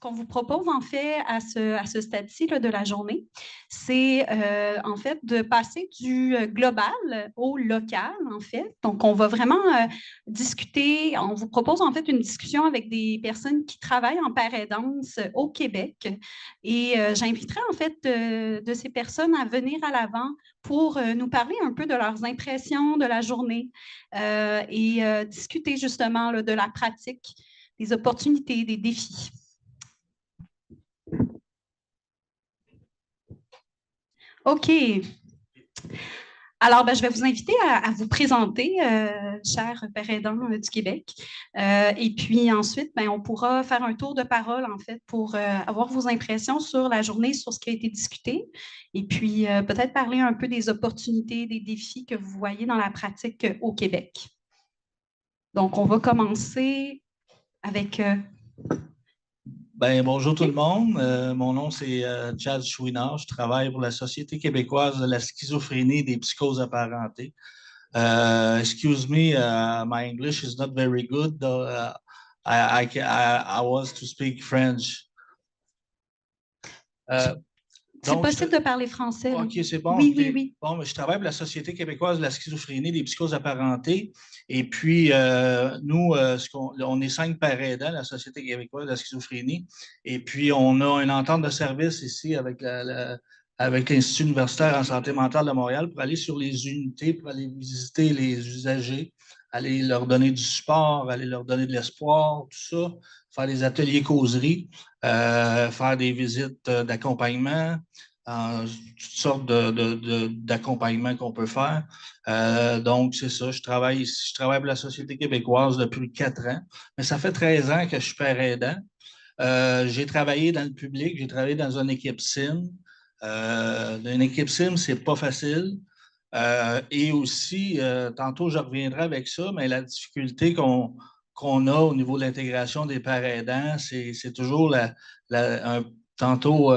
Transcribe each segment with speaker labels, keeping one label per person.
Speaker 1: qu'on vous propose en fait à ce stade-ci là, de la journée, c'est en fait de passer du global au local en fait. Donc, on va vraiment discuter, on vous propose en fait une discussion avec des personnes qui travaillent en paraidance au Québec. Et j'inviterai en fait de ces personnes à venir à l'avant pour nous parler un peu de leurs impressions de la journée et discuter justement là, de la pratique, des opportunités, des défis. OK. Alors, ben, je vais vous inviter à vous présenter, chers pères aidants du Québec. Et puis ensuite, ben, on pourra faire un tour de parole, en fait, pour avoir vos impressions sur la journée, sur ce qui a été discuté. Et puis, peut-être parler un peu des opportunités, des défis que vous voyez dans la pratique au Québec. Donc, on va commencer avec...
Speaker 2: Bonjour tout le monde. Mon nom, c'est Chad Chouinard. Je travaille pour la Société québécoise de la schizophrénie et des psychoses apparentées. Excuse me, my English is not very good, though I was to speak French.
Speaker 1: C'est possible de parler français.
Speaker 2: OK, c'est bon.
Speaker 1: Oui, oui, oui.
Speaker 2: Bon, mais je travaille pour la Société québécoise de la schizophrénie et des psychoses apparentées. Et puis, nous, on est 5 pères aidants, la Société québécoise de la schizophrénie. Et puis, on a une entente de service ici avec avec l'Institut universitaire en santé mentale de Montréal pour aller sur les unités, pour aller visiter les usagers, aller leur donner du support, aller leur donner de l'espoir, tout ça, faire des ateliers causeries, faire des visites d'accompagnement, toutes sortes d'accompagnements qu'on peut faire. Donc, c'est ça. Je travaille pour la Société québécoise depuis 4 ans, mais ça fait 13 ans que je suis père aidant. J'ai travaillé dans le public, j'ai travaillé dans une équipe SIM. Une équipe SIM, c'est pas facile. Et aussi, tantôt, je reviendrai avec ça, mais la difficulté qu'on a au niveau de l'intégration des pères aidants, c'est toujours tantôt,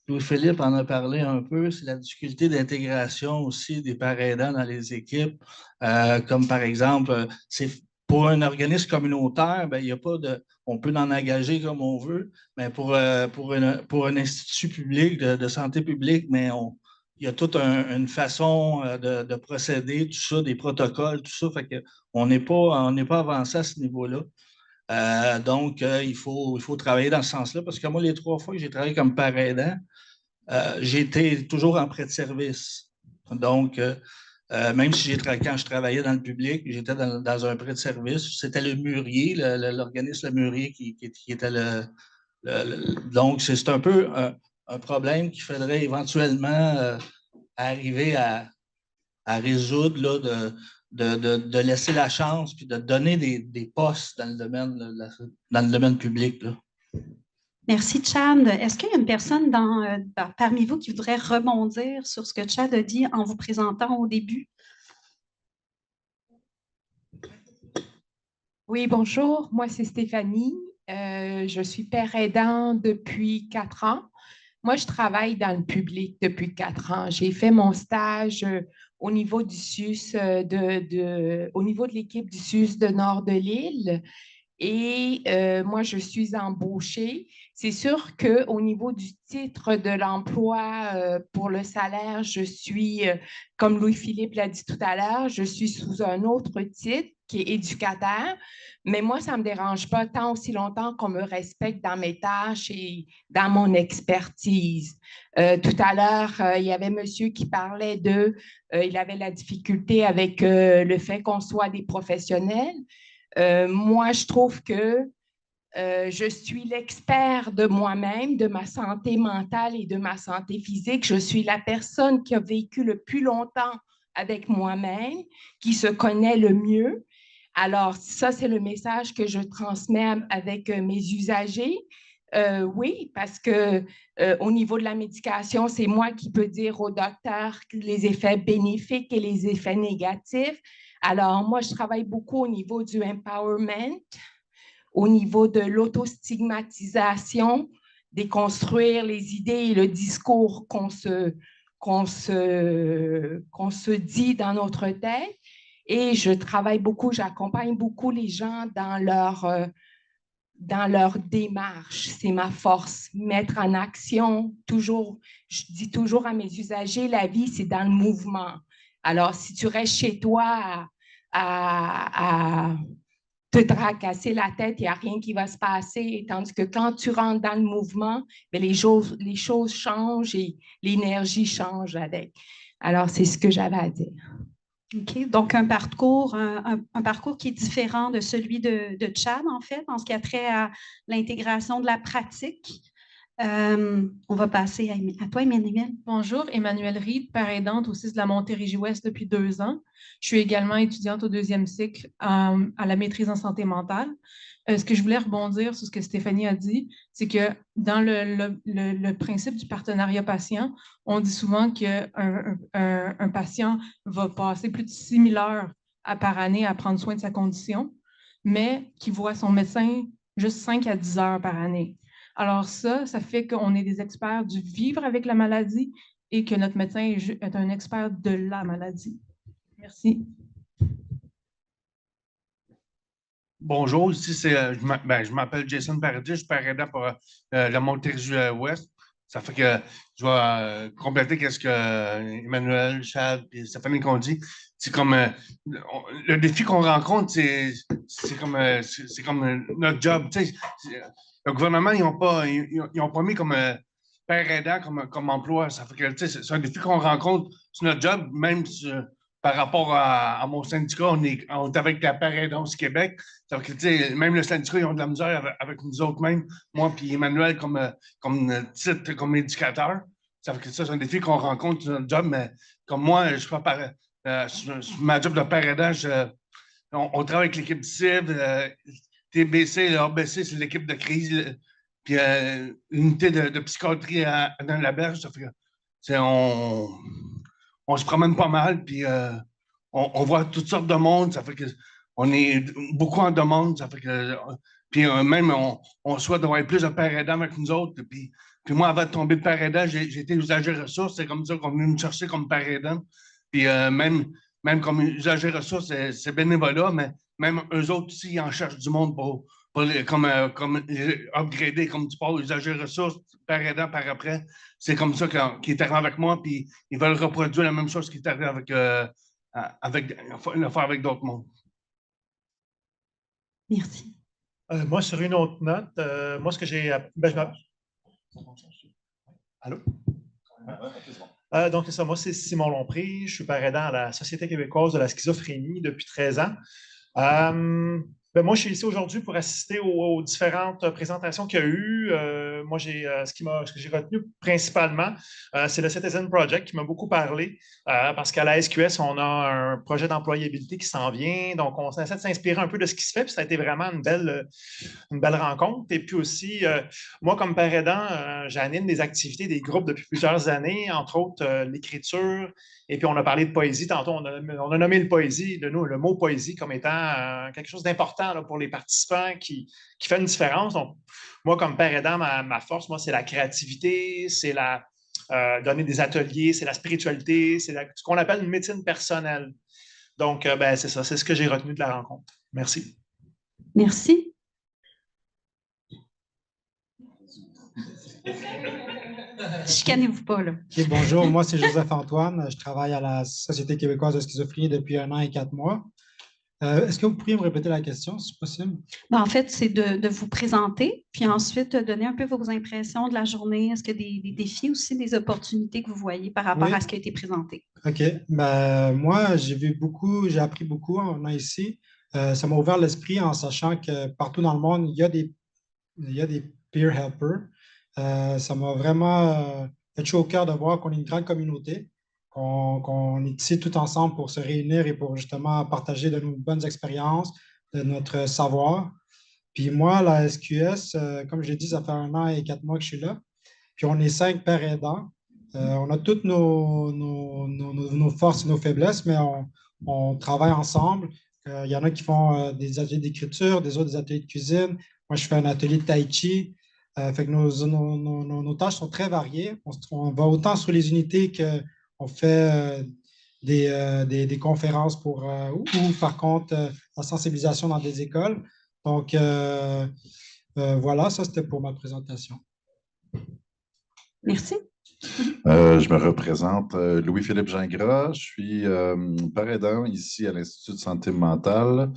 Speaker 2: Louis-Philippe en a parlé un peu, c'est la difficulté d'intégration aussi des pères aidants dans les équipes. Comme par exemple, c'est pour un organisme communautaire, il y a pas de. On peut en engager comme on veut, mais pour un institut public de santé publique, mais il y a toute une façon de procéder, tout ça, des protocoles, tout ça. Fait que on n'est pas avancé à ce niveau-là. Donc, il faut travailler dans ce sens-là, parce que moi, les 3 fois que j'ai travaillé comme père aidant, j'étais toujours en prêt de service. Donc, même si quand je travaillais dans le public, j'étais dans un prêt de service. C'était le Mûrier, l'organisme Le Mûrier qui était donc, c'est un peu un problème qu'il faudrait éventuellement arriver à résoudre, là, de laisser la chance puis de donner des postes dans le domaine public. Là.
Speaker 1: Merci, Chad. Est-ce qu'il y a une personne parmi vous qui voudrait rebondir sur ce que Chad a dit en vous présentant au début?
Speaker 3: Oui, bonjour. Moi, c'est Stéphanie. Je suis père aidant depuis 4 ans. Moi, je travaille dans le public depuis 4 ans. J'ai fait mon stage au niveau du SUS, au niveau de l'équipe du SUS de Nord de l'île. Et moi, je suis embauchée. C'est sûr qu'au niveau du titre de l'emploi pour le salaire, je suis, comme Louis-Philippe l'a dit tout à l'heure, je suis sous un autre titre qui est éducateur. Mais moi, ça ne me dérange pas tant aussi longtemps qu'on me respecte dans mes tâches et dans mon expertise. Tout à l'heure, il y avait monsieur qui parlait il avait la difficulté avec le fait qu'on soit des professionnels. Moi, je trouve que je suis l'expert de moi-même, de ma santé mentale et de ma santé physique. Je suis la personne qui a vécu le plus longtemps avec moi-même, qui se connaît le mieux. Alors, ça, c'est le message que je transmets avec mes usagers. Oui, parce que au niveau de la médication, c'est moi qui peux dire au docteur les effets bénéfiques et les effets négatifs. Alors, moi, je travaille beaucoup au niveau du empowerment, au niveau de l'autostigmatisation, déconstruire les idées et le discours qu'on se dit dans notre tête. Et je travaille beaucoup, j'accompagne beaucoup les gens dans dans leur démarche. C'est ma force, mettre en action toujours. Je dis toujours à mes usagers, la vie, c'est dans le mouvement. Alors, si tu restes chez toi à te tracasser la tête, il n'y a rien qui va se passer. Tandis que quand tu rentres dans le mouvement, bien, les choses changent et l'énergie change avec. Alors, c'est ce que j'avais à dire.
Speaker 1: OK. Donc, un parcours qui est différent de celui de Chad, en fait, en ce qui a trait à l'intégration de la pratique. On va passer à toi, Emmanuel.
Speaker 4: Bonjour, Emmanuelle Reed, père aidante au CIS de la Montérégie-Ouest depuis 2 ans. Je suis également étudiante au 2e cycle à la maîtrise en santé mentale. Ce que je voulais rebondir sur ce que Stéphanie a dit, c'est que dans le principe du partenariat patient, on dit souvent qu'un un patient va passer plus de 6 000 heures par année à prendre soin de sa condition, mais qu'il voit son médecin juste 5 à 10 heures par année. Alors ça fait qu'on est des experts du vivre avec la maladie et que notre médecin est un expert de la maladie. Merci.
Speaker 5: Bonjour, ici je m'appelle Jason Paradis, je suis père aidant pour la Montérégie-Ouest. Ça fait que je vais compléter ce que Emmanuel, Chad et Stéphanie ont dit. C'est comme le défi qu'on rencontre, c'est comme notre job. Tu sais, le gouvernement, ils n'ont pas mis comme père aidant comme emploi. Ça fait que c'est un défi qu'on rencontre sur notre job, même par rapport à mon syndicat, on est avec la Père aidance du Québec. Ça fait que, même le syndicat, ils ont de la misère avec nous autres mêmes, moi et Emmanuel comme titre, comme éducateur. Ça fait que ça, c'est un défi qu'on rencontre sur notre job, mais comme moi, je fais sur ma job de père aidant, on travaille avec l'équipe cible, TBC, le ABC, c'est l'équipe de crise, puis l'unité de psychiatrie dans la berge. Ça fait que, on se promène pas mal, puis on voit toutes sortes de monde. Ça fait que on est beaucoup en demande. Ça fait que, puis même, on souhaite avoir plus de pères aidants avec nous autres. Puis moi, avant de tomber de père aidant, j'ai été usager ressources. C'est comme ça qu'on est venu me chercher comme père aidant. Puis même comme usager ressources, c'est bénévolat, mais même eux autres aussi, ils en cherchent du monde comme upgrader, comme tu parles, usager ressources, père aidant par après. C'est comme ça qu'il est arrivé avec moi, puis ils veulent reproduire la même chose qui est arrivé avec d'autres mondes.
Speaker 1: Merci.
Speaker 6: Moi, sur une autre note, moi, ce que j'ai... Allô? Donc, c'est ça. Moi, c'est Simon Lompré. Je suis père aidant à la Société québécoise de la schizophrénie depuis 13 ans. Moi, je suis ici aujourd'hui pour assister aux différentes présentations qu'il y a eu. Moi, ce que j'ai retenu principalement, c'est le Citizen Project qui m'a beaucoup parlé parce qu'à la SQS, on a un projet d'employabilité qui s'en vient. Donc, on essaie de s'inspirer un peu de ce qui se fait. Puis ça a été vraiment une belle rencontre. Et puis aussi, moi, comme père aidant, j'anime des activités, des groupes depuis plusieurs années, entre autres l'écriture. Et puis, on a parlé de poésie. Tantôt, on a nommé le mot poésie comme étant quelque chose d'important là, pour les participants qui fait une différence. Donc, moi, comme père aidant, ma force, moi, c'est la créativité, c'est donner des ateliers, c'est la spiritualité, c'est ce qu'on appelle une médecine personnelle. Donc, c'est ça, c'est ce que j'ai retenu de la rencontre. Merci.
Speaker 1: Merci. Chicanez-vous pas, là.
Speaker 7: Okay, bonjour, moi c'est Joseph-Antoine. Je travaille à la Société québécoise de schizophrénie depuis 1 an et 4 mois. Est-ce que vous pourriez me répéter la question, si possible?
Speaker 1: En fait, c'est de vous présenter, puis ensuite donner un peu vos impressions de la journée. Est-ce qu'il y a des défis aussi, des opportunités que vous voyez par rapport à ce qui a été présenté?
Speaker 7: OK. Moi, j'ai appris beaucoup en venant ici. Ça m'a ouvert l'esprit en sachant que partout dans le monde, il y a des peer helpers. Ça m'a vraiment fait chaud au cœur de voir qu'on est une grande communauté, qu'on est ici tout ensemble pour se réunir et pour justement partager de nos bonnes expériences, de notre savoir. Puis moi, la SQS, comme je l'ai dit, ça fait 1 an et 4 mois que je suis là. Puis on est 5 pères aidants. On a toutes nos forces et nos faiblesses, mais on travaille ensemble. Il y en a qui font des ateliers d'écriture, des autres des ateliers de cuisine. Moi, je fais un atelier de tai chi. Fait que nos tâches sont très variées. On va autant sur les unités qu'on fait des conférences ou par contre la sensibilisation dans des écoles. Donc, Voilà, ça c'était pour ma présentation.
Speaker 1: Merci.
Speaker 8: Je me représente Louis-Philippe Gingras. Je suis parent aidant ici à l'Institut de santé mentale.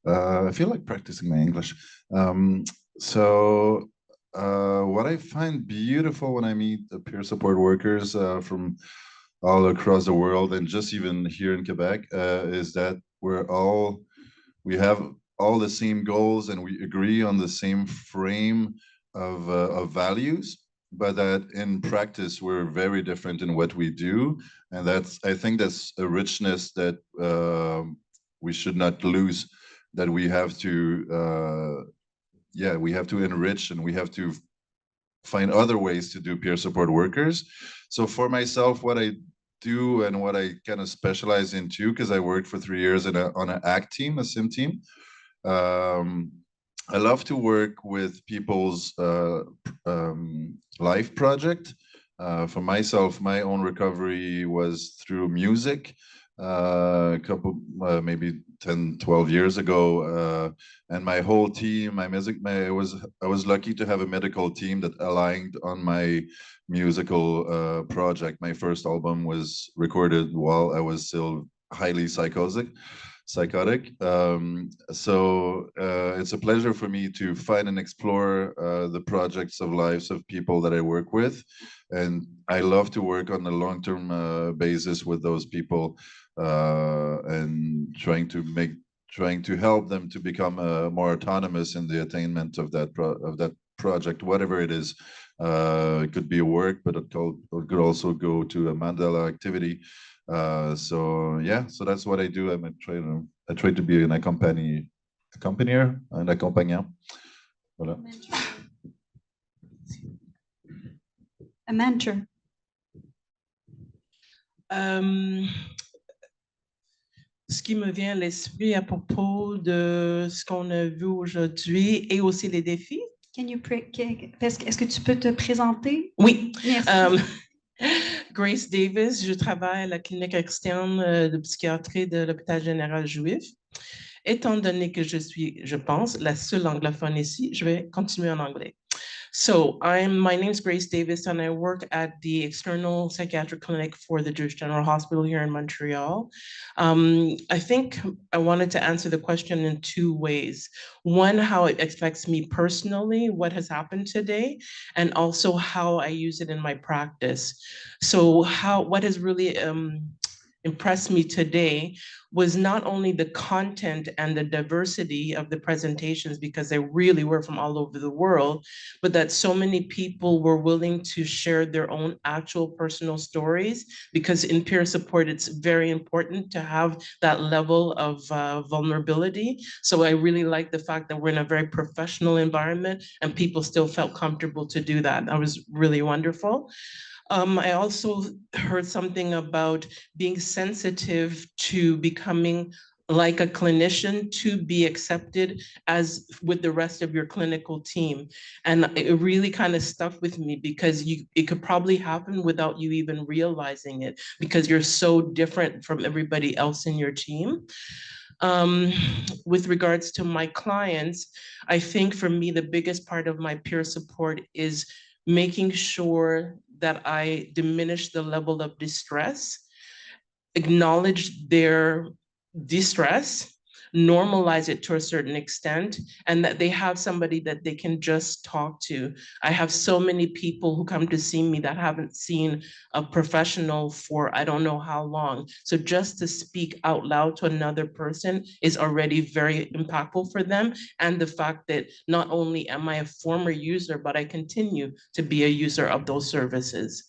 Speaker 8: I feel like practicing my English. What I find beautiful when I meet the peer support workers from all across the world and just even here in Quebec is that we have all the same goals and we agree on the same frame of values, but that in practice we're very different in what we do, and I think that's a richness that we should not lose. That we have to enrich, and we have to find other ways to do peer support workers. So for myself, what I do and what I kind of specialize into, because I worked for 3 years on an ACT team, a SIM team. I love to work with people's life project. For myself, my own recovery was through music. A couple, maybe 10, 12 years ago, and my whole team, I was lucky to have a medical team that aligned on my musical project. My first album was recorded while I was still highly psychotic. It's a pleasure for me to find and explore the projects of lives of people that I work with, and I love to work on a long-term basis with those people, and trying to help them to become more autonomous in the attainment of that project, whatever it is. It could be a work, but it could also go to a Mandela activity. So that's what I do. I try to be an accompanier, un accompagnant. Voilà.
Speaker 1: A mentor.
Speaker 9: Ce qui me vient à l'esprit à propos de ce qu'on a vu aujourd'hui et aussi les défis.
Speaker 1: Est-ce que tu peux te présenter?
Speaker 9: Oui.
Speaker 1: Merci.
Speaker 9: Grace Davis, je travaille à la clinique externe de psychiatrie de l'hôpital général juif. Étant donné que je suis, je pense, la seule anglophone ici, je vais continuer en anglais. So my name is Grace Davis, and I work at the external psychiatric clinic for the Jewish General Hospital here in Montreal. I think I wanted to answer the question in 2 ways. One, how it affects me personally, what has happened today, and also how I use it in my practice. So what has really impressed me today was not only the content and the diversity of the presentations, because they really were from all over the world, but that so many people were willing to share their own actual personal stories, because in peer support, it's very important to have that level of vulnerability. So I really like the fact that we're in a very professional environment and people still felt comfortable to do that. That was really wonderful. I also heard something about being sensitive to becoming like a clinician to be accepted as with the rest of your clinical team. And it really kind of stuck with me, because it could probably happen without you even realizing it, because you're so different from everybody else in your team. With regards to my clients, I think for me, the biggest part of my peer support is making sure that I diminish the level of distress, acknowledge their distress, normalize it to a certain extent, and that they have somebody that they can just talk to. I have so many people who come to see me that haven't seen a professional for I don't know how long. So just to speak out loud to another person is already very impactful for them. And the fact that not only am I a former user, but I continue to be a user of those services.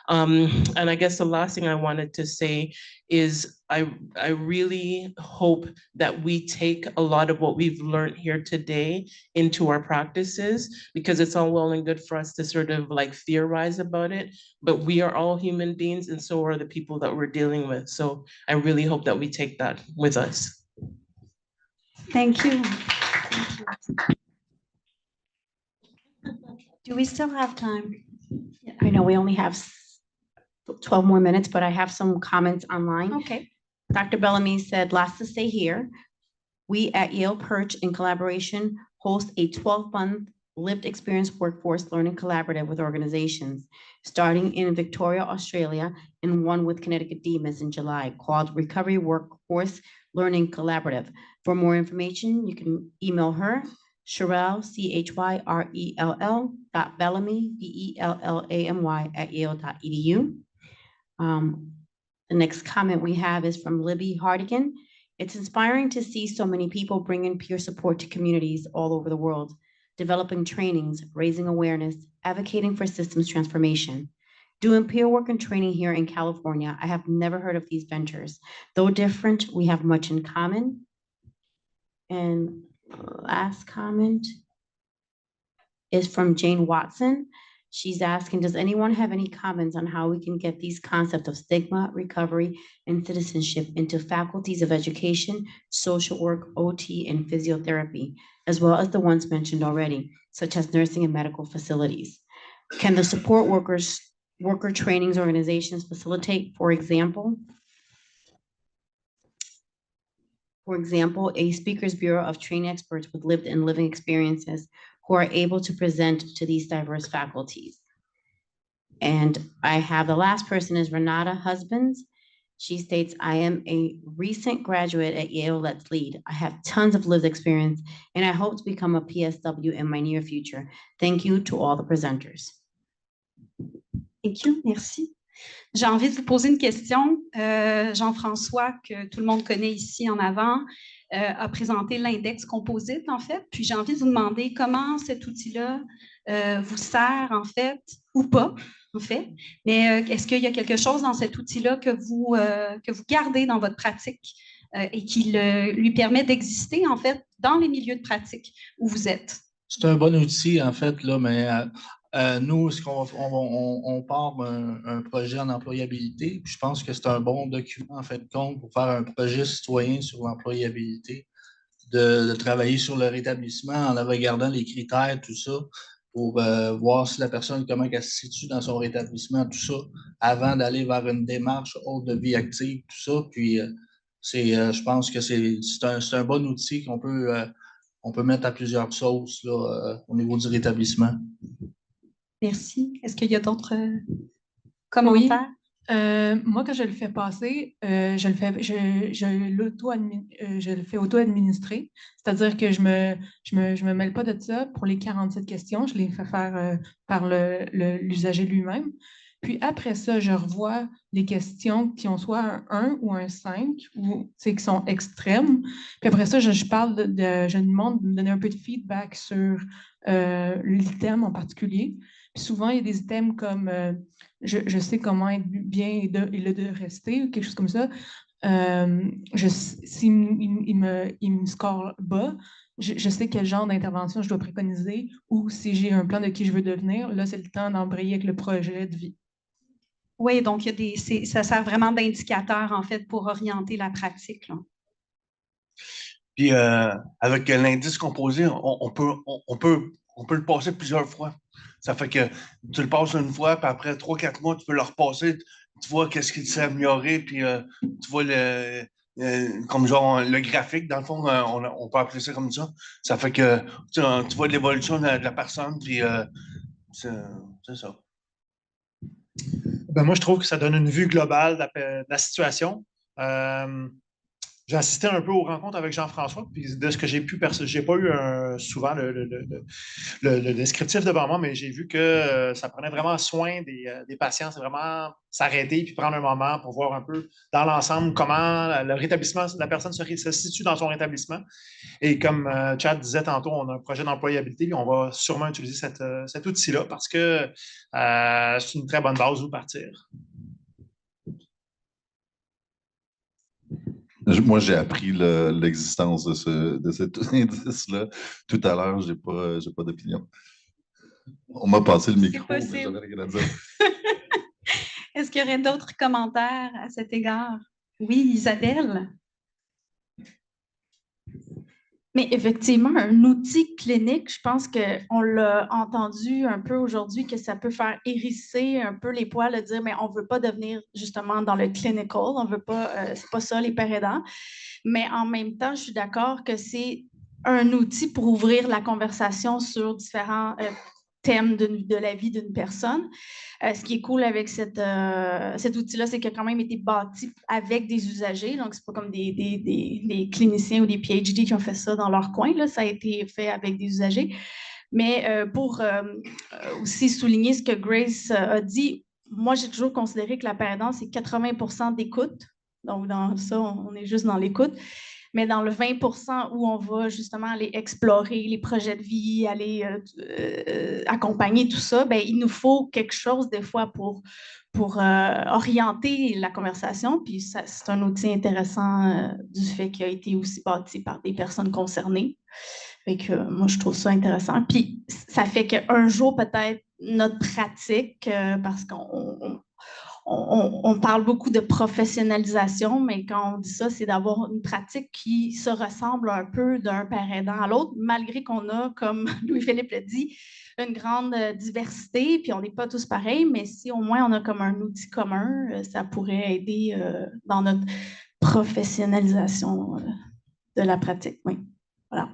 Speaker 9: And I guess the last thing I wanted to say is I really hope that we take a lot of what we've learned here today into our practices, because it's all well and good for us to sort of like theorize about it, but we are all human beings, and so are the people that we're dealing with. So I really hope that we take that with us.
Speaker 1: Thank you. Do we still have time?
Speaker 10: I know we only have 12 more minutes, but I have some comments online.
Speaker 1: Okay.
Speaker 10: Dr. Bellamy said, last to stay here. We at Yale Perch, in collaboration, host a 12-month lived experience workforce learning collaborative with organizations, starting in Victoria, Australia, and one with Connecticut Demas in July, called Recovery Workforce Learning Collaborative. For more information, you can email her, Chyrell, CHYRELL, Bellamy, BELLAMY, @yale.edu. The next comment we have is from Libby Hardigan. It's inspiring to see so many people bringing peer support to communities all over the world, developing trainings, raising awareness, advocating for systems transformation. Doing peer work and training here in California, I have never heard of these ventures. Though different, we have much in common. And last comment is from Jane Watson. She's asking, does anyone have any comments on how we can get these concepts of stigma, recovery, and citizenship into faculties of education, social work, OT, and physiotherapy, as well as the ones mentioned already, such as nursing and medical facilities? Can the support worker trainings organizations facilitate, for example, a speakers bureau of trained experts with lived and living experiences who are able to present to these diverse faculties? And I have the last person is Renata Husbands. She states, I am a recent graduate at Yale Let's Lead. I have tons of lived experience and I hope to become a PSW in my near future. Thank you to all the presenters.
Speaker 1: Thank you, merci. J'ai envie de vous poser une question. Jean-François, que tout le monde connaît ici en avant, a présenté l'index composite, en fait. Puis j'ai envie de vous demander comment cet outil-là vous sert, en fait, ou pas, en fait. Mais est-ce qu'il y a quelque chose dans cet outil-là que vous gardez dans votre pratique et qui lui permet d'exister, en fait, dans les milieux de pratique où vous êtes?
Speaker 2: C'est un bon outil, en fait, là, mais nous, on part un projet en employabilité. Puis je pense que c'est un bon document, en fait, de compte, pour faire un projet citoyen sur l'employabilité, de travailler sur le rétablissement en regardant les critères, tout ça, pour voir si la personne, comment elle se situe dans son rétablissement, tout ça, avant d'aller vers une démarche haute de vie active, tout ça. Puis je pense que c'est un bon outil qu'on peut mettre à plusieurs sauces là, au niveau du rétablissement.
Speaker 1: Merci. Est-ce qu'il y a d'autres commentaires?
Speaker 4: Oui. Moi, quand je le fais passer, je le fais auto-administrer, c'est-à-dire que je me mêle pas de ça pour les 47 questions, je les fais faire par l'usager lui-même. Puis après ça, je revois les questions qui ont soit un 1 ou un 5, ou qui sont extrêmes. Puis après ça, je demande de me donner un peu de feedback sur l'item en particulier. Puis souvent, il y a des items comme je sais comment être bien et de rester, ou quelque chose comme ça. S'il me score bas, je sais quel genre d'intervention je dois préconiser, ou si j'ai un plan de qui je veux devenir, là, c'est le temps d'embrayer avec le projet de vie.
Speaker 1: Oui, donc ça sert vraiment d'indicateur, en fait, pour orienter la pratique, là.
Speaker 5: Puis avec l'indice composé, on peut le passer plusieurs fois. Ça fait que tu le passes une fois, puis après 3-4 mois, tu peux le repasser, tu vois qu'est-ce qui s'est amélioré, puis tu vois comme genre le graphique, dans le fond, on peut appeler ça comme ça. Ça fait que tu vois l'évolution de la personne, puis c'est ça.
Speaker 6: Ben moi, je trouve que ça donne une vue globale de la situation. J'ai assisté un peu aux rencontres avec Jean-François, puis de ce que j'ai pu j'ai pas eu souvent le descriptif devant moi, mais j'ai vu que ça prenait vraiment soin des patients. C'est vraiment s'arrêter puis prendre un moment pour voir un peu dans l'ensemble comment le rétablissement de la personne se situe dans son rétablissement. Et comme Chad disait tantôt, on a un projet d'employabilité, puis on va sûrement utiliser cet outil-là parce que c'est une très bonne base où partir.
Speaker 8: Moi, j'ai appris l'existence de cet indice-là tout à l'heure. J'ai pas d'opinion. On m'a passé le micro, mais j'avais rien à dire.
Speaker 1: Est-ce qu'il y aurait d'autres commentaires à cet égard? Oui, Isabelle?
Speaker 11: Mais effectivement, un outil clinique, je pense qu'on l'a entendu un peu aujourd'hui, que ça peut faire hérisser un peu les poils, de dire, mais on ne veut pas devenir justement dans le clinical, on veut pas, c'est pas ça les pères aidants. Mais en même temps, je suis d'accord que c'est un outil pour ouvrir la conversation sur différents thèmes de la vie d'une personne. Ce qui est cool avec cet outil-là, c'est qu'il a quand même été bâti avec des usagers. Donc, c'est pas comme des cliniciens ou des PhD qui ont fait ça dans leur coin. Là. Ça a été fait avec des usagers. Mais pour aussi souligner ce que Grace a dit, moi, j'ai toujours considéré que la paire-aidance, c'est 80% d'écoute. Donc, dans ça, on est juste dans l'écoute. Mais dans le 20% où on va justement aller explorer les projets de vie, aller accompagner tout ça, bien, il nous faut quelque chose des fois pour orienter la conversation. Puis c'est un outil intéressant du fait qu'il a été aussi bâti par des personnes concernées. Fait que moi, je trouve ça intéressant. Puis ça fait qu'un jour, peut-être, notre pratique, parce qu'on parle beaucoup de professionnalisation, mais quand on dit ça, c'est d'avoir une pratique qui se ressemble un peu d'un père aidant à l'autre, malgré qu'on a, comme Louis-Philippe l'a dit, une grande diversité, puis on n'est pas tous pareils, mais si au moins on a comme un outil commun, ça pourrait aider dans notre professionnalisation de la pratique. Oui, voilà.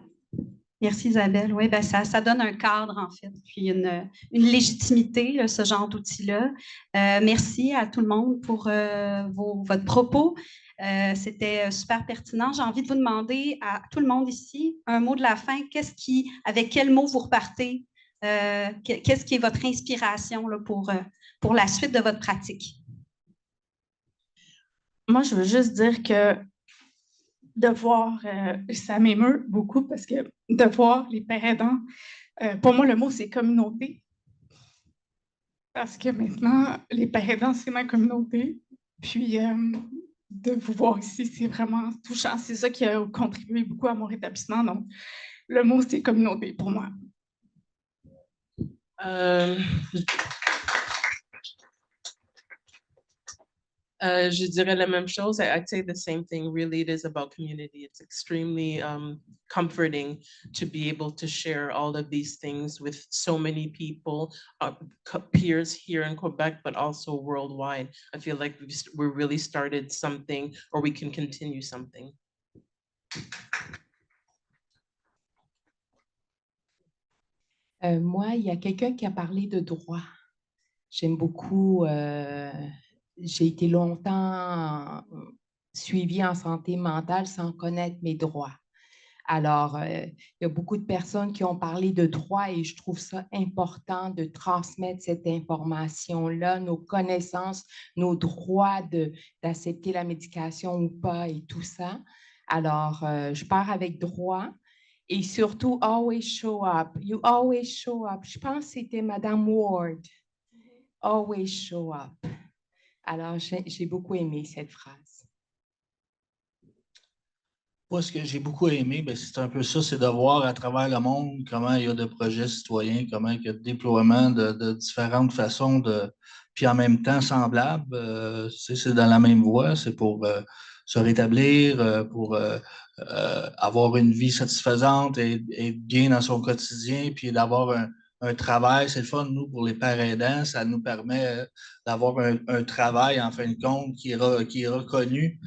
Speaker 1: Merci Isabelle. Oui, ben ça donne un cadre en fait, puis une légitimité, là, ce genre d'outil-là. Merci à tout le monde pour votre propos. C'était super pertinent. J'ai envie de vous demander à tout le monde ici un mot de la fin. Avec quel mot vous repartez? Qu'est-ce qui est votre inspiration là, pour la suite de votre pratique?
Speaker 11: Moi, je veux juste dire que de voir, ça m'émeut beaucoup parce que de voir les pères aidants, pour moi, le mot, c'est communauté. Parce que maintenant, les pères aidants, c'est ma communauté. Puis, de vous voir ici, c'est vraiment touchant. C'est ça qui a contribué beaucoup à mon rétablissement. Donc, le mot, c'est communauté pour moi.
Speaker 9: Je dirais la même chose. I'd say the same thing. Really, it is about community. It's extremely comforting to be able to share all of these things with so many people, peers here in Quebec, but also worldwide. I feel like we really started something, or we can continue something.
Speaker 3: Moi, il y a quelqu'un qui a parlé de droit. J'aime beaucoup. J'ai été longtemps suivie en santé mentale sans connaître mes droits. Alors, il y a beaucoup de personnes qui ont parlé de droits et je trouve ça important de transmettre cette information-là, nos connaissances, nos droits d'accepter la médication ou pas et tout ça. Alors, je pars avec droit. Et surtout, always show up. You always show up. Je pense que c'était Madame Ward. Always show up. Alors, j'ai beaucoup aimé cette phrase.
Speaker 2: Moi, ce que j'ai beaucoup aimé, c'est un peu ça, c'est de voir à travers le monde comment il y a de projets citoyens, comment il y a de déploiement de différentes façons, puis en même temps semblables. C'est dans la même voie, c'est pour se rétablir, pour avoir une vie satisfaisante et bien dans son quotidien, puis d'avoir un travail. C'est le fun, nous, pour les pères aidants, ça nous permet d'avoir un travail, en fin de compte, qui est reconnu.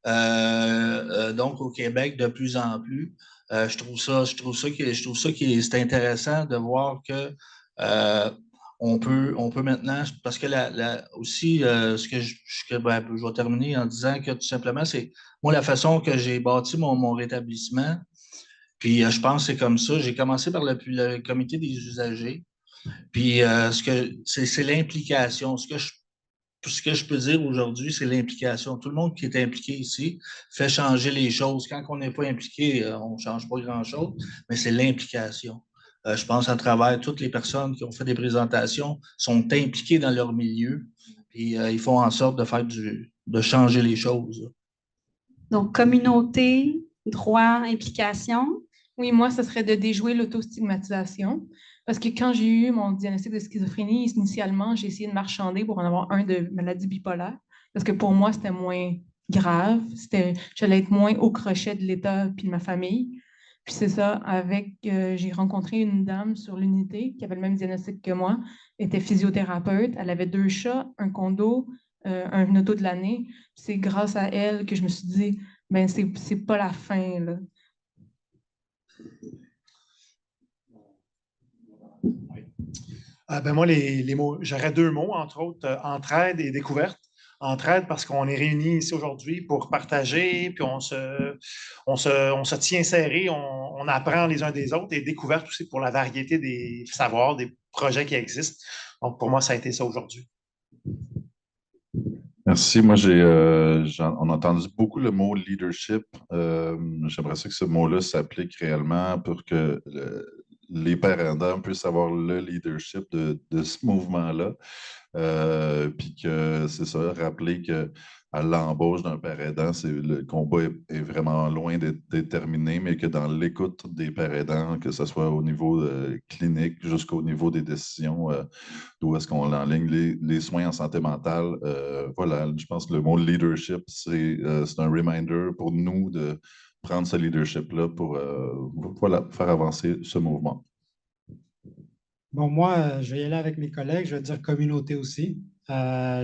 Speaker 2: Donc, au Québec, de plus en plus. Je trouve ça c'est intéressant de voir que on peut maintenant, parce que aussi, ce que je vais terminer en disant que tout simplement, c'est moi, la façon que j'ai bâti mon rétablissement, puis je pense que c'est comme ça. J'ai commencé par le comité des usagers, puis c'est l'implication. Ce que je peux dire aujourd'hui, c'est l'implication. Tout le monde qui est impliqué ici fait changer les choses. Quand on n'est pas impliqué, on ne change pas grand-chose, mais c'est l'implication. Je pense à travers toutes les personnes qui ont fait des présentations sont impliquées dans leur milieu, puis ils font en sorte de changer les choses.
Speaker 1: Donc, communauté, droit, implication.
Speaker 4: Oui, moi, ce serait de déjouer l'autostigmatisation. Parce que quand j'ai eu mon diagnostic de schizophrénie, initialement, j'ai essayé de marchander pour en avoir un de maladie bipolaire. Parce que pour moi, c'était moins grave. J'allais être moins au crochet de l'État puis de ma famille. Puis c'est ça, j'ai rencontré une dame sur l'unité qui avait le même diagnostic que moi, était physiothérapeute. Elle avait 2 chats, un condo, un auto de l'année. C'est grâce à elle que je me suis dit, ben c'est pas la fin, là.
Speaker 6: Moi, les mots, j'aurais 2 mots, entre autres, entraide et découverte. Entraide parce qu'on est réunis ici aujourd'hui pour partager, puis on se tient serré, on apprend les uns des autres, et découverte aussi pour la variété des savoirs, des projets qui existent. Donc, pour moi, ça a été ça aujourd'hui.
Speaker 8: Merci. Moi, on a entendu beaucoup le mot leadership. J'aimerais ça que ce mot-là s'applique réellement pour que les pères aidants puissent avoir le leadership de ce mouvement-là. Puis que c'est ça, rappeler qu'à l'embauche d'un père aidant, le combat est vraiment loin d'être terminé, mais que dans l'écoute des pères aidants, que ce soit au niveau clinique jusqu'au niveau des décisions, d'où est-ce qu'on enligne les soins en santé mentale. Voilà, je pense que le mot leadership, c'est un reminder pour nous de prendre ce leadership-là pour voilà, faire avancer ce mouvement.
Speaker 7: Bon, moi, je vais y aller avec mes collègues, je vais dire communauté aussi.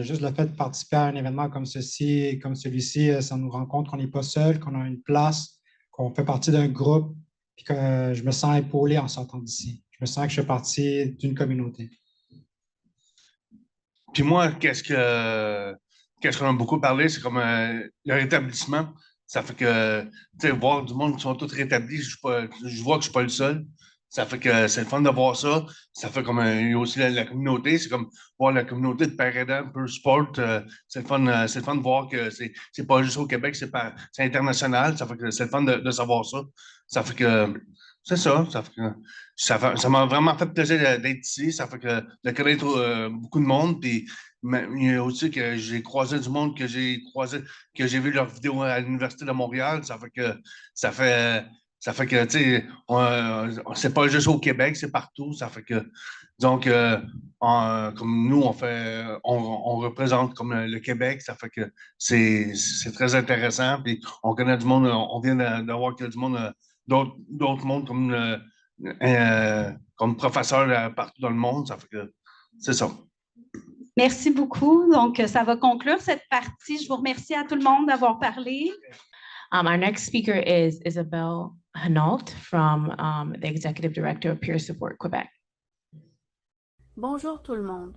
Speaker 7: Juste le fait de participer à un événement comme ceci, comme celui-ci, ça nous rend compte qu'on n'est pas seul, qu'on a une place, qu'on fait partie d'un groupe, puis que je me sens épaulé en sortant d'ici. Je me sens que je fais partie d'une communauté.
Speaker 5: Puis moi, qu'est-ce qu'on a beaucoup parlé, c'est comme le rétablissement. Ça fait que, tu sais, voir du monde qui sont tous rétablis, je vois que je ne suis pas le seul. Ça fait que c'est le fun de voir ça. Ça fait comme il y a aussi la communauté. C'est comme voir la communauté de pères aidants, peu sport. C'est le fun de voir que c'est pas juste au Québec, c'est international. Ça fait que c'est le fun de savoir ça. Ça fait que c'est ça. Ça m'a vraiment fait plaisir d'être ici. Ça fait que de connaître beaucoup de monde. Puis il y a aussi que j'ai croisé du monde que j'ai vu leurs vidéos à l'Université de Montréal. Ça fait que, tu sais, c'est pas juste au Québec, c'est partout. Ça fait que, donc, comme nous, on représente comme le Québec. Ça fait que c'est très intéressant. Puis, on connaît du monde, on vient d'avoir du monde, d'autres mondes comme professeurs partout dans le monde. Ça fait que c'est ça.
Speaker 1: Merci beaucoup. Donc, ça va conclure cette partie. Je vous remercie à tout le monde d'avoir parlé.
Speaker 12: Our next speaker is Isabelle Hinault from the Executive Director of Peer Support Québec.
Speaker 11: Bonjour tout le monde.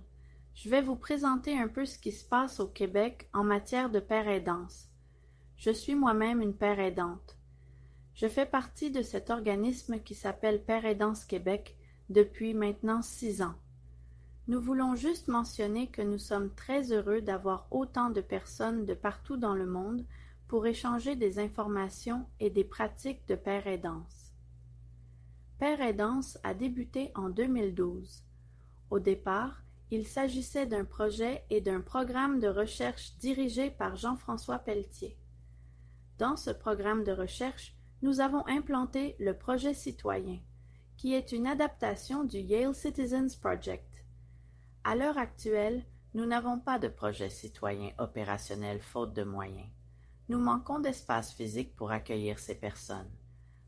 Speaker 11: Je vais vous présenter un peu ce qui se passe au Québec en matière de père aidance. Je suis moi-même une père aidante. Je fais partie de cet organisme qui s'appelle Père Aidance Québec depuis maintenant 6 ans. Nous voulons juste mentionner que nous sommes très heureux d'avoir autant de personnes de partout dans le monde pour échanger des informations et des pratiques de père aidance. Père aidance a débuté en 2012. Au départ, il s'agissait d'un projet et d'un programme de recherche dirigé par Jean-François Pelletier. Dans ce programme de recherche, nous avons implanté le projet citoyen, qui est une adaptation du Yale Citizens Project. À l'heure actuelle, nous n'avons pas de projet citoyen opérationnel faute de moyens. Nous manquons d'espace physique pour accueillir ces personnes.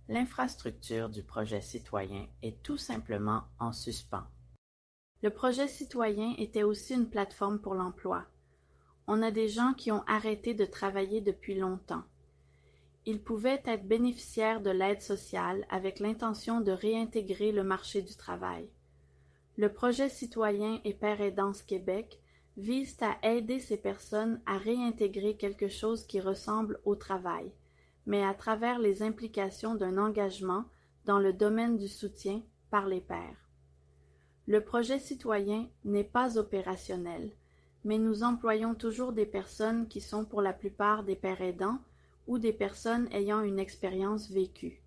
Speaker 11: L'infrastructure du projet citoyen est tout simplement en suspens. Le projet citoyen était aussi une plateforme pour l'emploi. On a des gens qui ont arrêté de travailler depuis longtemps. Ils pouvaient être bénéficiaires de l'aide sociale avec l'intention de réintégrer le marché du travail. Le projet citoyen et Père Aidance Québec visent à aider ces personnes à réintégrer quelque chose qui ressemble au travail, mais à travers les implications d'un engagement dans le domaine du soutien par les pairs. Le projet citoyen n'est pas opérationnel, mais nous employons toujours des personnes qui sont pour la plupart des pères aidants ou des personnes ayant une expérience vécue.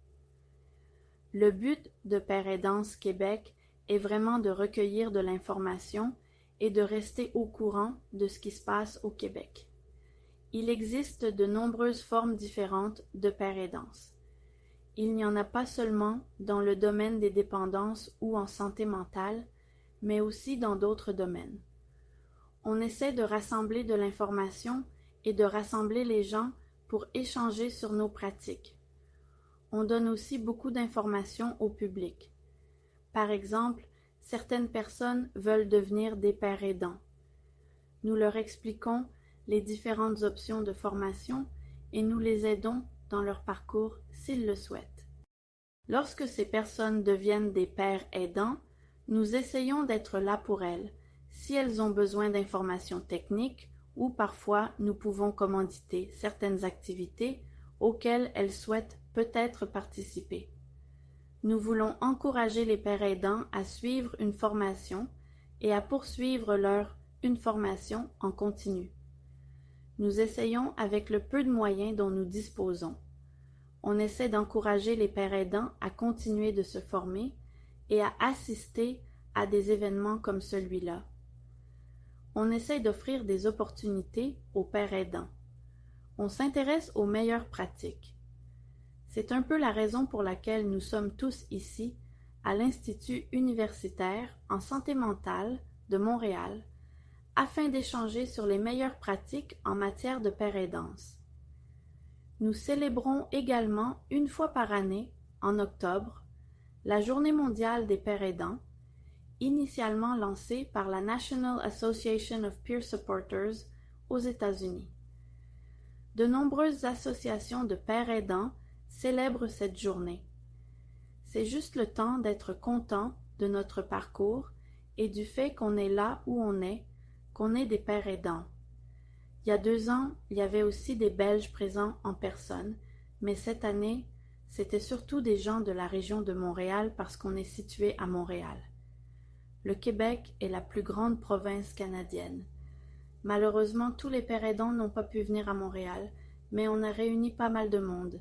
Speaker 11: Le but de Père Aidance Québec est vraiment de recueillir de l'information et de rester au courant de ce qui se passe au Québec. Il existe de nombreuses formes différentes de père aidance. Il n'y en a pas seulement dans le domaine des dépendances ou en santé mentale, mais aussi dans d'autres domaines. On essaie de rassembler de l'information et de rassembler les gens pour échanger sur nos pratiques. On donne aussi beaucoup d'informations au public. Par exemple, certaines personnes veulent devenir des pères aidants. Nous leur expliquons les différentes options de formation et nous les aidons dans leur parcours s'ils le souhaitent.
Speaker 13: Lorsque ces personnes deviennent des pères aidants, nous essayons d'être là pour elles, si elles ont besoin d'informations techniques ou parfois nous pouvons commanditer certaines activités auxquelles elles souhaitent peut-être participer. Nous voulons encourager les pères aidants à suivre une formation et à poursuivre une formation en continu. Nous essayons avec le peu de moyens dont nous disposons. On essaie d'encourager les pères aidants à continuer de se former et à assister à des événements comme celui-là. On essaie d'offrir des opportunités aux pères aidants. On s'intéresse aux meilleures pratiques. C'est un peu la raison pour laquelle nous sommes tous ici à l'Institut universitaire en santé mentale de Montréal afin d'échanger sur les meilleures pratiques en matière de père aidance. Nous célébrons également une fois par année, en octobre, la Journée mondiale des pères aidants, initialement lancée par la National Association of Peer Supporters aux États-Unis. De nombreuses associations de pères aidants célèbrent cette journée. C'est juste le temps d'être content de notre parcours et du fait qu'on est là où on est, qu'on est des pères aidants. Il y a 2 ans, il y avait aussi des Belges présents en personne, mais cette année, c'était surtout des gens de la région de Montréal parce qu'on est situé à Montréal. Le Québec est la plus grande province canadienne. Malheureusement, tous les pères aidants n'ont pas pu venir à Montréal, mais on a réuni pas mal de monde.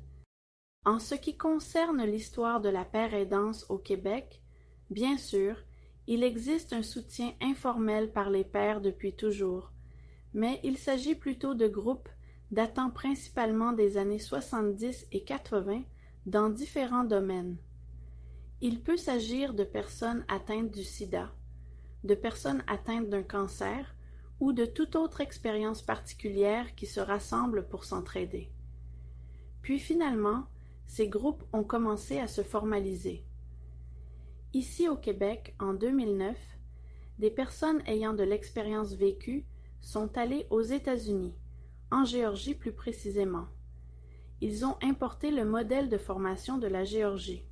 Speaker 13: En ce qui concerne l'histoire de la père aidance au Québec, bien sûr, il existe un soutien informel par les pères depuis toujours, mais il s'agit plutôt de groupes datant principalement des années 70 et 80 dans différents domaines. Il peut s'agir de personnes atteintes du sida, de personnes atteintes d'un cancer ou de toute autre expérience particulière qui se rassemblent pour s'entraider. Puis finalement, ces groupes ont commencé à se formaliser. Ici au Québec, en 2009, des personnes ayant de l'expérience vécue sont allés aux États-Unis, en Géorgie plus précisément. Ils ont importé le modèle de formation de la Géorgie.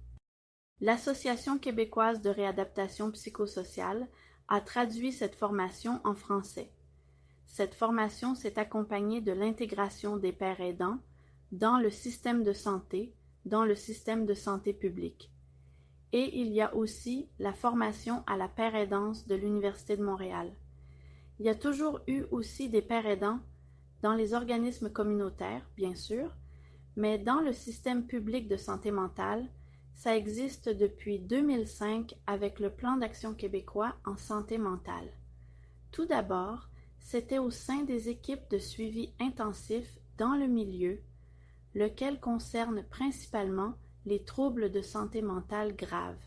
Speaker 13: L'Association québécoise de réadaptation psychosociale a traduit cette formation en français. Cette formation s'est accompagnée de l'intégration des pères aidants dans le système de santé publique. Et il y a aussi la formation à la père aidance de l'Université de Montréal. Il y a toujours eu aussi des pères aidants dans les organismes communautaires, bien sûr, mais dans le système public de santé mentale, ça existe depuis 2005 avec le Plan d'action québécois en santé mentale. Tout d'abord, c'était au sein des équipes de suivi intensif dans le milieu, lequel concerne principalement les troubles de santé mentale graves.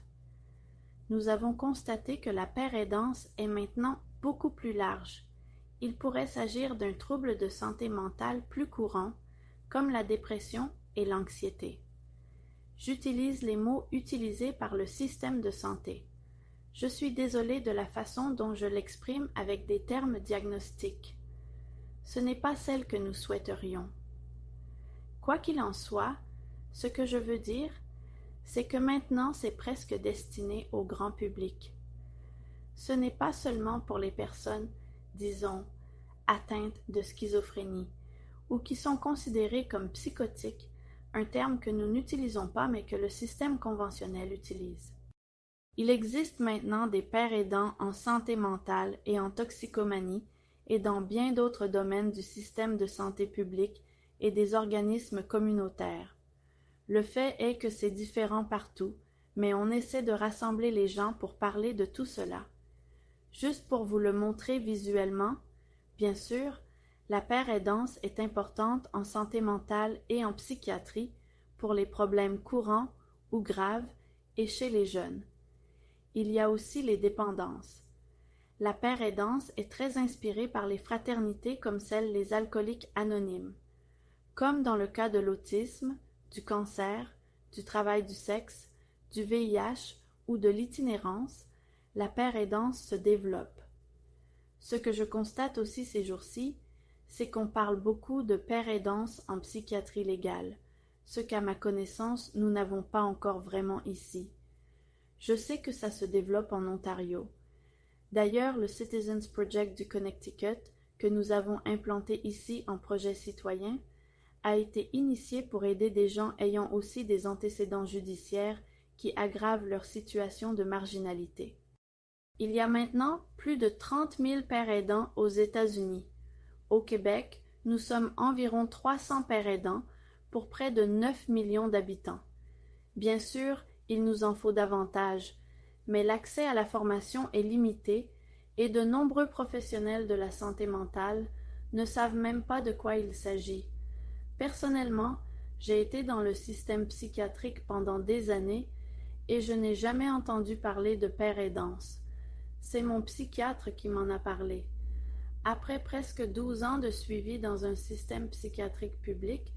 Speaker 13: Nous avons constaté que la père aidance est maintenant beaucoup plus large. Il pourrait s'agir d'un trouble de santé mentale plus courant, comme la dépression et l'anxiété. J'utilise les mots utilisés par le système de santé. Je suis désolée de la façon dont je l'exprime avec des termes diagnostiques. Ce n'est pas celle que nous souhaiterions. Quoi qu'il en soit, ce que je veux dire, c'est que maintenant c'est presque destiné au grand public. Ce n'est pas seulement pour les personnes, disons, atteintes de schizophrénie ou qui sont considérées comme psychotiques, un terme que nous n'utilisons pas mais que le système conventionnel utilise. Il existe maintenant des pères aidants en santé mentale et en toxicomanie et dans bien d'autres domaines du système de santé publique et des organismes communautaires. Le fait est que c'est différent partout, mais on essaie de rassembler les gens pour parler de tout cela. Juste pour vous le montrer visuellement, bien sûr, la père aidance est importante en santé mentale et en psychiatrie pour les problèmes courants ou graves et chez les jeunes. Il y a aussi les dépendances. La père aidance est très inspirée par les fraternités comme celles des alcooliques anonymes. Comme dans le cas de l'autisme, du cancer, du travail du sexe, du VIH ou de l'itinérance, la père aidance se développe. Ce que je constate aussi ces jours-ci, c'est qu'on parle beaucoup de père aidance en psychiatrie légale, ce qu'à ma connaissance, nous n'avons pas encore vraiment ici. Je sais que ça se développe en Ontario. D'ailleurs, le Citizens Project du Connecticut, que nous avons implanté ici en projet citoyen, a été initié pour aider des gens ayant aussi des antécédents judiciaires qui aggravent leur situation de marginalité. Il y a maintenant plus de 30 000 pères aidants aux États-Unis. Au Québec, nous sommes environ 300 pères aidants pour près de 9 millions d'habitants. Bien sûr, il nous en faut davantage, mais l'accès à la formation est limité et de nombreux professionnels de la santé mentale ne savent même pas de quoi il s'agit. Personnellement, j'ai été dans le système psychiatrique pendant des années et je n'ai jamais entendu parler de père aidance. C'est mon psychiatre qui m'en a parlé. Après presque 12 ans de suivi dans un système psychiatrique public,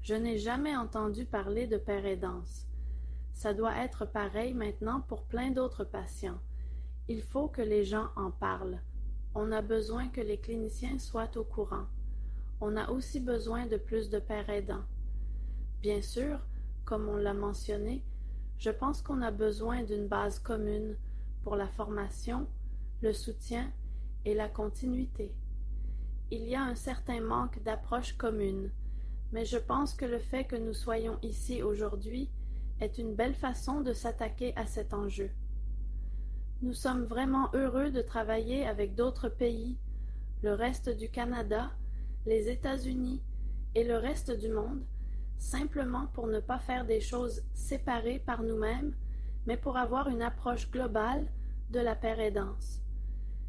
Speaker 13: je n'ai jamais entendu parler de père aidance. Ça doit être pareil maintenant pour plein d'autres patients. Il faut que les gens en parlent. On a besoin que les cliniciens soient au courant. On a aussi besoin de plus de pères aidants. Bien sûr, comme on l'a mentionné, je pense qu'on a besoin d'une base commune pour la formation, le soutien et la continuité. Il y a un certain manque d'approche commune, mais je pense que le fait que nous soyons ici aujourd'hui est une belle façon de s'attaquer à cet enjeu. Nous sommes vraiment heureux de travailler avec d'autres pays, le reste du Canada, les États-Unis et le reste du monde, simplement pour ne pas faire des choses séparées par nous-mêmes, mais pour avoir une approche globale de la père aidance.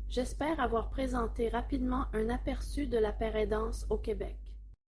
Speaker 13: J'espère avoir présenté rapidement un aperçu de la père aidance au Québec.